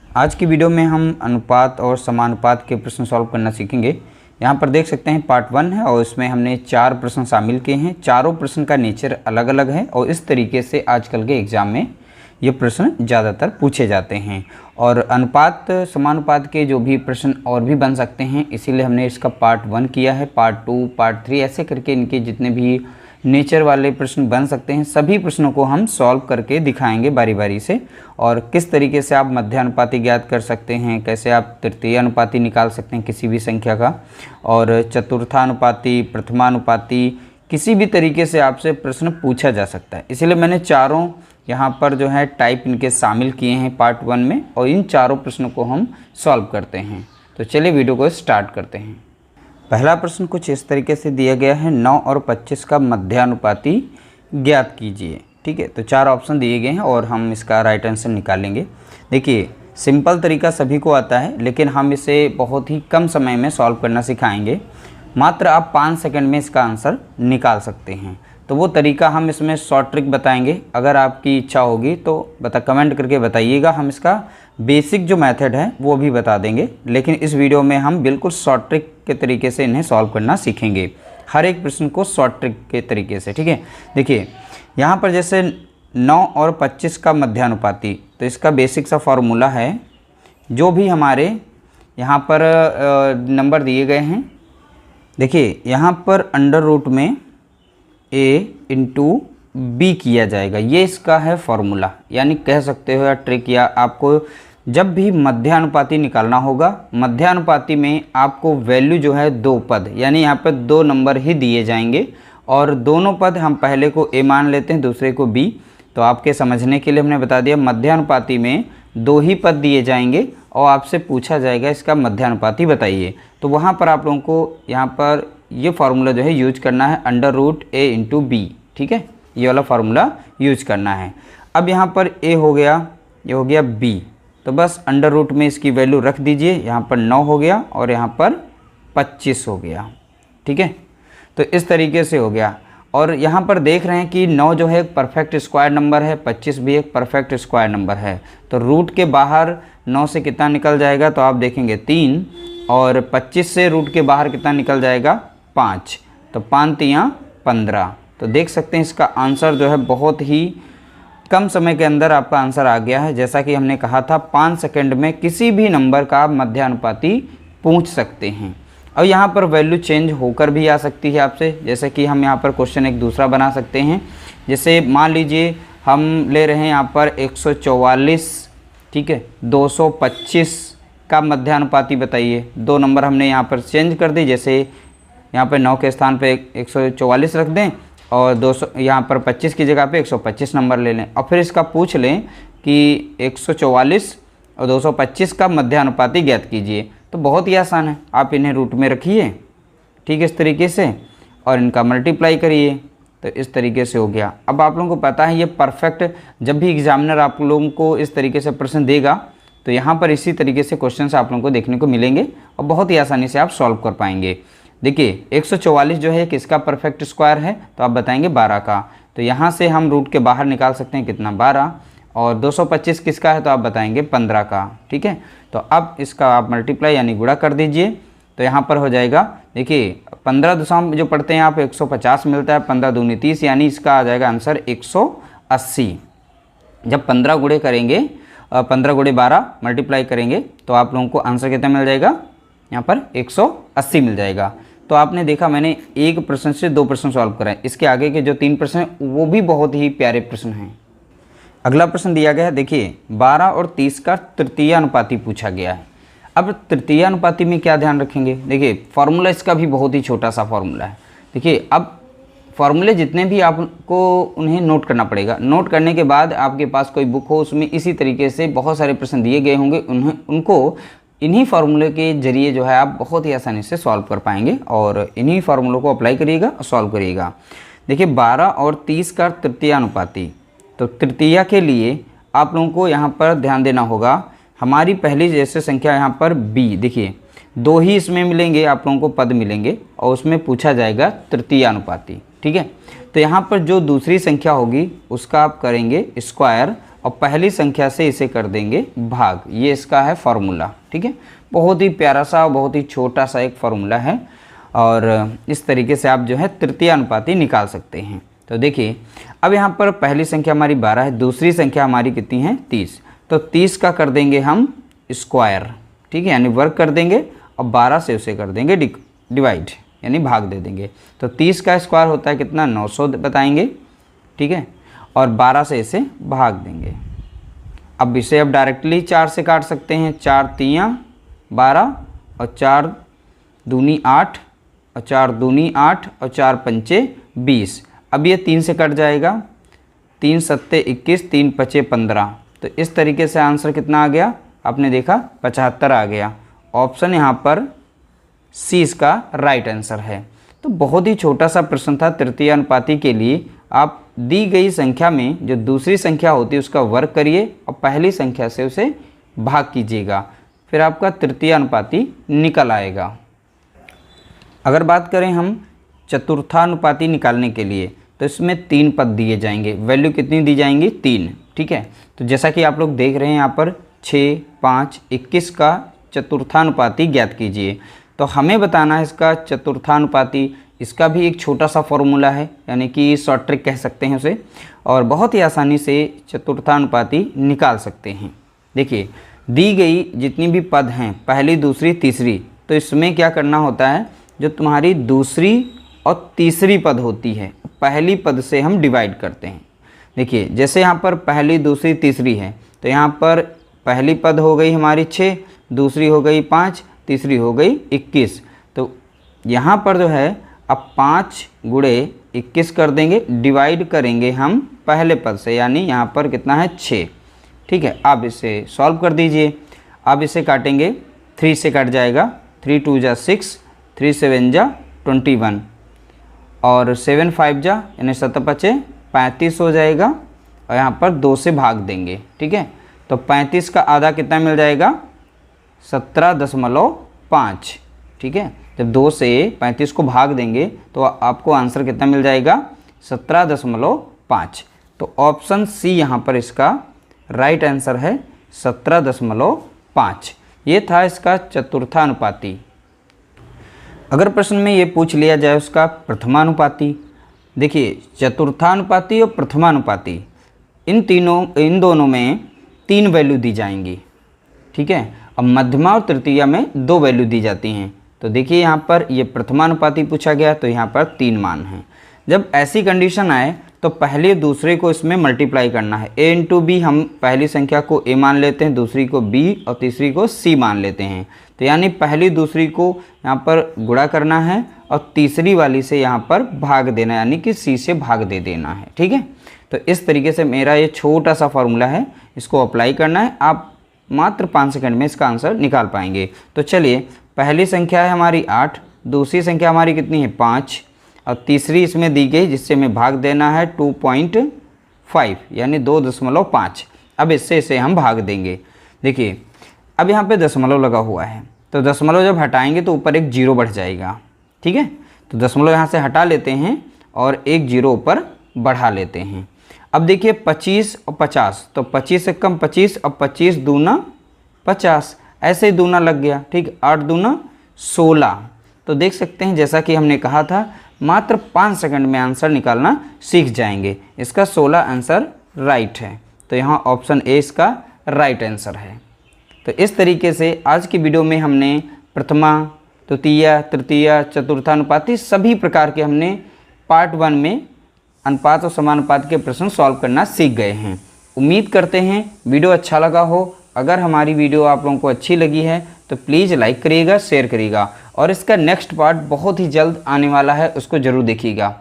आज की वीडियो में हम अनुपात और समानुपात के प्रश्न सॉल्व करना सीखेंगे। यहाँ पर देख सकते हैं पार्ट 1 है और इसमें हमने 4 प्रश्न शामिल किए हैं। चारों प्रश्न का नेचर अलग अलग है और इस तरीके से आजकल के एग्ज़ाम में ये प्रश्न ज़्यादातर पूछे जाते हैं। और अनुपात समानुपात के जो भी प्रश्न और भी बन सकते हैं, इसीलिए हमने इसका पार्ट 1 किया है। पार्ट 2, पार्ट 3 ऐसे करके इनके जितने भी नेचर वाले प्रश्न बन सकते हैं सभी प्रश्नों को हम सॉल्व करके दिखाएंगे बारी बारी से। और किस तरीके से आप मध्यानुपाती ज्ञात कर सकते हैं, कैसे आप तृतीय अनुपाती निकाल सकते हैं किसी भी संख्या का, और चतुर्थानुपाती, प्रथमानुपाती, किसी भी तरीके से आपसे प्रश्न पूछा जा सकता है। इसलिए मैंने चारों यहाँ पर जो है टाइप इनके शामिल किए हैं पार्ट 1 में, और इन चारों प्रश्नों को हम सॉल्व करते हैं। तो चलिए वीडियो को स्टार्ट करते हैं। पहला प्रश्न कुछ इस तरीके से दिया गया है, 9 और 25 का मध्यानुपाती ज्ञात कीजिए। ठीक है, तो 4 ऑप्शन दिए गए हैं और हम इसका राइट आंसर निकालेंगे। देखिए, सिंपल तरीका सभी को आता है, लेकिन हम इसे बहुत ही कम समय में सॉल्व करना सिखाएंगे। मात्र आप 5 सेकंड में इसका आंसर निकाल सकते हैं। तो वो तरीका हम इसमें शॉर्ट ट्रिक बताएंगे। अगर आपकी इच्छा होगी तो कमेंट करके बताइएगा, हम इसका बेसिक जो मेथड है वो भी बता देंगे। लेकिन इस वीडियो में हम बिल्कुल शॉर्ट ट्रिक के तरीके से इन्हें सॉल्व करना सीखेंगे, हर एक प्रश्न को शॉर्ट ट्रिक के तरीके से। ठीक है, देखिए यहाँ पर जैसे 9 और 25 का मध्यानुपाती, तो इसका बेसिक सा फॉर्मूला है। जो भी हमारे यहाँ पर नंबर दिए गए हैं, देखिए यहाँ पर अंडर रूट में a इंटू बी किया जाएगा, ये इसका है फॉर्मूला। यानी कह सकते हो या ट्रिक, या आपको जब भी मध्यानुपाती निकालना होगा, मध्यानुपाती में आपको वैल्यू जो है 2 पद, यानी यहाँ पर 2 नंबर ही दिए जाएंगे और दोनों पद हम पहले को a मान लेते हैं, दूसरे को b। तो आपके समझने के लिए हमने बता दिया, मध्यानुपाती में 2 ही पद दिए जाएंगे और आपसे पूछा जाएगा इसका मध्यानुपाती बताइए। तो वहाँ पर आप लोगों को यहाँ पर ये फार्मूला जो है यूज करना है, under root a into b. ठीक है, ये वाला फार्मूला यूज करना है। अब यहाँ पर a हो गया, ये हो गया b, तो बस अंडर रूट में इसकी वैल्यू रख दीजिए। यहाँ पर 9 हो गया और यहाँ पर 25 हो गया। ठीक है, तो इस तरीके से हो गया। और यहाँ पर देख रहे हैं कि 9 जो है एक परफेक्ट स्क्वायर नंबर है, 25 भी एक परफेक्ट स्क्वायर नंबर है। तो रूट के बाहर 9 से कितना निकल जाएगा, तो आप देखेंगे 3, और 25 से रूट के बाहर कितना निकल जाएगा, 5। तो 5 तियाँ 15। तो देख सकते हैं इसका आंसर जो है बहुत ही कम समय के अंदर आपका आंसर आ गया है। जैसा कि हमने कहा था 5 सेकंड में किसी भी नंबर का आप मध्यानुपाती पूछ सकते हैं। और यहाँ पर वैल्यू चेंज होकर भी आ सकती है आपसे, जैसे कि हम यहाँ पर क्वेश्चन एक दूसरा बना सकते हैं। जैसे मान लीजिए हम ले रहे हैं यहाँ पर 144, ठीक है, 225 का मध्यानुपाती बताइए। 2 नंबर हमने यहाँ पर चेंज कर दी, जैसे यहाँ पर 9 के स्थान पे 144 रख दें और 200 यहाँ पर 25 की जगह पे 125 नंबर ले लें, और फिर इसका पूछ लें कि 144 और 225 का मध्यानुपाती ज्ञात कीजिए। तो बहुत ही आसान है, आप इन्हें रूट में रखिए, ठीक है, इस तरीके से, और इनका मल्टीप्लाई करिए। तो इस तरीके से हो गया। अब आप लोगों को पता है ये परफेक्ट, जब भी एग्जामिनर आप लोगों को इस तरीके से प्रश्न देगा तो यहाँ पर इसी तरीके से क्वेश्चन आप लोगों को देखने को मिलेंगे और बहुत ही आसानी से आप सॉल्व कर पाएंगे। देखिए 144 जो है किसका परफेक्ट स्क्वायर है, तो आप बताएंगे 12 का। तो यहाँ से हम रूट के बाहर निकाल सकते हैं कितना, 12। और 225 किसका है, तो आप बताएंगे 15 का। ठीक है, तो अब इसका आप मल्टीप्लाई यानी गुणा कर दीजिए। तो यहाँ पर हो जाएगा, देखिए 15 दशम जो पढ़ते हैं आप 150 मिलता है, 15 दूनी 30, यानी इसका आ जाएगा आंसर 180। जब 15 गुणे करेंगे, 15 गुणे 12 मल्टीप्लाई करेंगे तो आप लोगों को आंसर कितना मिल जाएगा, यहाँ पर 180 मिल जाएगा। तो आपने देखा मैंने एक प्रश्न से 2 प्रश्न सॉल्व कराए, इसके आगे के जो 3 प्रश्न हैं वो भी बहुत ही प्यारे प्रश्न हैं। अगला प्रश्न दिया गया है, देखिए 12 और 30 का तृतीय अनुपाती पूछा गया है। अब तृतीय अनुपाती में क्या ध्यान रखेंगे, देखिए फार्मूला इसका भी बहुत ही छोटा सा फार्मूला है। देखिए अब फार्मूले जितने भी आपको उन्हें नोट करना पड़ेगा। नोट करने के बाद आपके पास कोई बुक हो, उसमें इसी तरीके से बहुत सारे प्रश्न दिए गए होंगे, उनको इन्हीं फार्मूले के जरिए जो है आप बहुत ही आसानी से सॉल्व कर पाएंगे। और इन्हीं फार्मूलों को अप्लाई करिएगा और सॉल्व करिएगा। देखिए 12 और 30 का तृतीय अनुपाती, तो तृतीया के लिए आप लोगों को यहाँ पर ध्यान देना होगा। हमारी पहली जैसे संख्या यहाँ पर b, देखिए 2 ही इसमें मिलेंगे, आप लोगों को पद मिलेंगे और उसमें पूछा जाएगा तृतीय अनुपाती। ठीक है, तो यहाँ पर जो दूसरी संख्या होगी उसका आप करेंगे स्क्वायर और पहली संख्या से इसे कर देंगे भाग। ये इसका है फॉर्मूला, ठीक है। बहुत ही प्यारा सा, बहुत ही छोटा सा एक फॉर्मूला है और इस तरीके से आप जो है तृतीय अनुपाती निकाल सकते हैं। तो देखिए अब यहाँ पर पहली संख्या हमारी 12 है, दूसरी संख्या हमारी कितनी है 30। तो 30 का कर देंगे हम स्क्वायर, ठीक है, यानी वर्ग कर देंगे और 12 से उसे कर देंगे डिवाइड, यानी भाग दे देंगे। तो 30 का स्क्वायर होता है कितना 900 बताएंगे, ठीक है, और 12 से इसे भाग देंगे। अब इसे अब डायरेक्टली 4 से काट सकते हैं। 4 तियाँ 12 और 4 दूनी 8 और 4 दूनी 8 और 4 पंचे 20। अब ये 3 से कट जाएगा, 3 सत्ते 21, 3 पचे 15। तो इस तरीके से आंसर कितना आ गया, आपने देखा 75 आ गया। ऑप्शन यहाँ पर सी इसका राइट आंसर है। तो बहुत ही छोटा सा प्रश्न था तृतीय अनुपाती के लिए। आप दी गई संख्या में जो दूसरी संख्या होती है उसका वर्ग करिए और पहली संख्या से उसे भाग कीजिएगा, फिर आपका तृतीय अनुपाती निकल आएगा। अगर बात करें हम चतुर्थानुपाती निकालने के लिए तो इसमें 3 पद दिए जाएंगे। वैल्यू कितनी दी जाएंगी 3, ठीक है। तो जैसा कि आप लोग देख रहे हैं यहाँ पर 6, 5, 21 का चतुर्थानुपाती ज्ञात कीजिए। तो हमें बताना है इसका चतुर्थानुपाती। इसका भी एक छोटा सा फॉर्मूला है, यानी कि शॉर्ट ट्रिक कह सकते हैं उसे, और बहुत ही आसानी से चतुर्थानुपाती निकाल सकते हैं। देखिए दी गई जितनी भी पद हैं पहली, दूसरी, तीसरी, तो इसमें क्या करना होता है, जो तुम्हारी दूसरी और तीसरी पद होती है पहली पद से हम डिवाइड करते हैं। देखिए जैसे यहाँ पर पहली, दूसरी, तीसरी है, तो यहाँ पर पहली पद हो गई हमारी 6, दूसरी हो गई 5, तीसरी हो गई 21। तो यहाँ पर जो है अब 5 गुणे 21 कर देंगे, डिवाइड करेंगे हम पहले पद से, यानी यहाँ पर कितना है 6, ठीक है। आप इसे सॉल्व कर दीजिए। अब इसे काटेंगे, 3 से कट जाएगा, 3 2 जा 6, 3 7 जा 21 और 7 5 जा यानी 7 पचे 35 हो जाएगा और यहाँ पर 2 से भाग देंगे, ठीक है। तो 35 का आधा कितना मिल जाएगा 17.5, ठीक है। जब 2 से 35 को भाग देंगे तो आपको आंसर कितना मिल जाएगा 17.5। तो ऑप्शन सी यहाँ पर इसका राइट आंसर है 17.5। ये था इसका चतुर्थानुपाती। अगर प्रश्न में ये पूछ लिया जाए उसका प्रथमानुपाती, देखिए चतुर्थानुपाती और प्रथमानुपाती इन दोनों में 3 वैल्यू दी जाएंगी, ठीक है। अब मध्यमा और तृतीया में 2 वैल्यू दी जाती हैं। तो देखिए यहाँ पर ये प्रथमानुपाती पूछा गया तो यहाँ पर 3 मान हैं। जब ऐसी कंडीशन आए तो पहले दूसरे को इसमें मल्टीप्लाई करना है। a इंटू बी, हम पहली संख्या को a मान लेते हैं, दूसरी को b और तीसरी को c मान लेते हैं। तो यानी पहली दूसरी को यहाँ पर गुणा करना है और तीसरी वाली से यहाँ पर भाग देना है, यानी कि c से भाग दे देना है, ठीक है। तो इस तरीके से मेरा ये छोटा सा फॉर्मूला है, इसको अप्लाई करना है। आप मात्र 5 सेकंड में इसका आंसर निकाल पाएंगे। तो चलिए, पहली संख्या है हमारी 8, दूसरी संख्या हमारी कितनी है 5 और तीसरी इसमें दी गई जिससे हमें भाग देना है 2.5 यानी 2.5। अब इससे इसे हम भाग देंगे। देखिए अब यहाँ पे दशमलव लगा हुआ है, तो दशमलव जब हटाएंगे तो ऊपर एक 0 बढ़ जाएगा, ठीक है। तो दशमलव यहाँ से हटा लेते हैं और एक 0 ऊपर बढ़ा लेते हैं। अब देखिए 25 और 50, तो 25 से कम 25 और 25 दूना 50, ऐसे ही दूना लग गया, ठीक। 8 दूना 16। तो देख सकते हैं जैसा कि हमने कहा था मात्र 5 सेकंड में आंसर निकालना सीख जाएंगे। इसका 16 आंसर राइट है। तो यहाँ ऑप्शन ए इसका राइट आंसर है। तो इस तरीके से आज की वीडियो में हमने प्रथमा, द्वितीय, तृतीय, चतुर्थानुपाती सभी प्रकार के हमने पार्ट 1 में अनुपात और समानुपात के प्रश्न सॉल्व करना सीख गए हैं। उम्मीद करते हैं वीडियो अच्छा लगा हो। अगर हमारी वीडियो आप लोगों को अच्छी लगी है तो प्लीज़ लाइक करिएगा, शेयर करिएगा और इसका नेक्स्ट पार्ट बहुत ही जल्द आने वाला है, उसको ज़रूर देखिएगा।